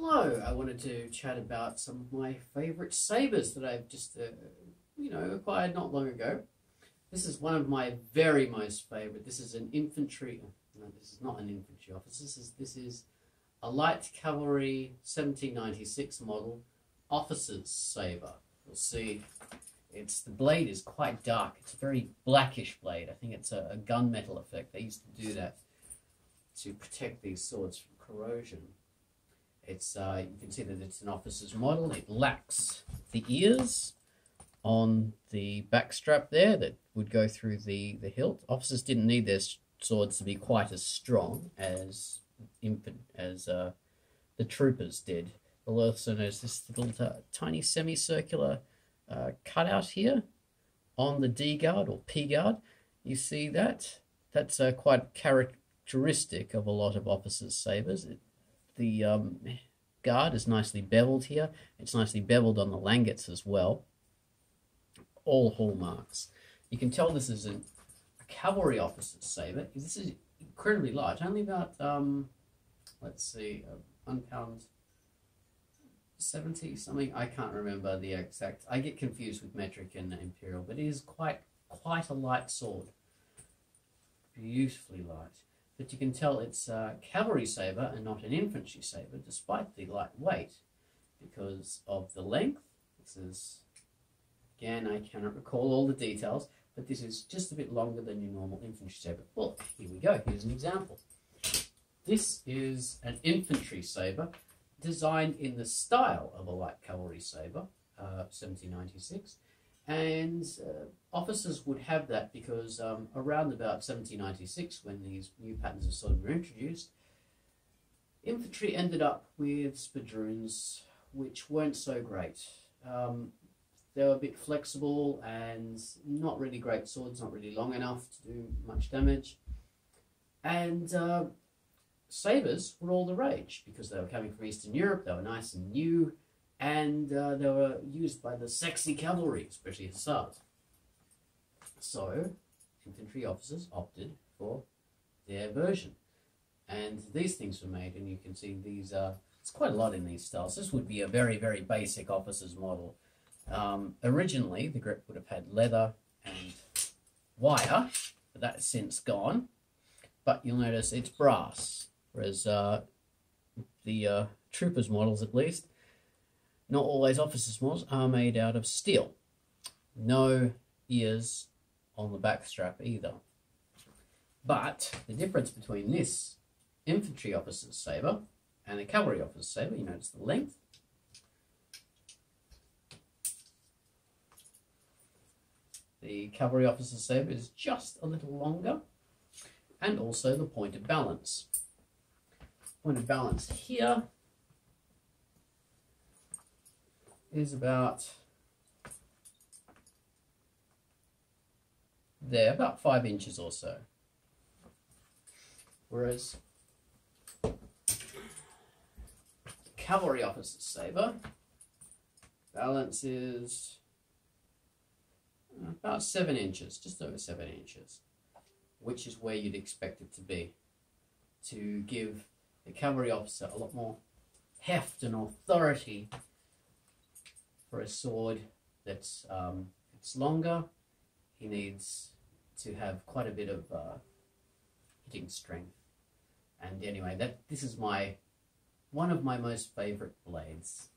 Hello, I wanted to chat about some of my favourite sabres that I've just, acquired not long ago. This is one of my very most favourite. This is an infantry, no, this is not an infantry officer. This is a light cavalry 1796 model officer's sabre. You'll see the blade is quite dark. It's a very blackish blade. I think it's a gunmetal effect. They used to do that to protect these swords from corrosion. It's you can see that it's an officer's model. It lacks the ears on the back strap there that would go through the hilt. Officers didn't need their swords to be quite as strong as the troopers did. You'll also notice this little tiny semicircular cutout here on the D guard or P guard. You see that? That's quite characteristic of a lot of officers' sabres. The guard is nicely beveled here. It's nicely beveled on the langets as well. All hallmarks. You can tell this is a cavalry officer's sabre. This is incredibly light, only about, let's see, 1 pound 70 something. I can't remember the exact. I get confused with metric and imperial, but it is quite a light sword. Beautifully light. But you can tell it's a cavalry sabre and not an infantry sabre, despite the light weight, because of the length. This is, again, I cannot recall all the details, but this is just a bit longer than your normal infantry sabre. Well, here we go. Here's an example. This is an infantry sabre designed in the style of a light cavalry sabre, 1796. And officers would have that because around about 1796, when these new patterns of sword were introduced, infantry ended up with spadroons which weren't so great. They were a bit flexible and not really great swords, not really long enough to do much damage. And sabres were all the rage because they were coming from Eastern Europe, they were nice and new, and they were used by the sexy cavalry, especially hussars. So, infantry officers opted for their version. And these things were made, and you can see these it's quite a lot in these styles. This would be a very, very basic officer's model. Originally, the grip would have had leather and wire, but that's since gone. But you'll notice it's brass, whereas the troopers' models, at least, not always officers' models, are made out of steel. No ears on the back strap either. But the difference between this infantry officer's sabre and a cavalry officer's sabre, you notice the length. The cavalry officer's sabre is just a little longer, and also the point of balance. Point of balance here is about there, about 5 inches or so. Whereas cavalry officer's sabre balance is about 7 inches, just over 7 inches, which is where you'd expect it to be, to give the cavalry officer a lot more heft and authority for a sword that's it's longer. He needs to have quite a bit of hitting strength. And anyway, this is one of my most favourite blades.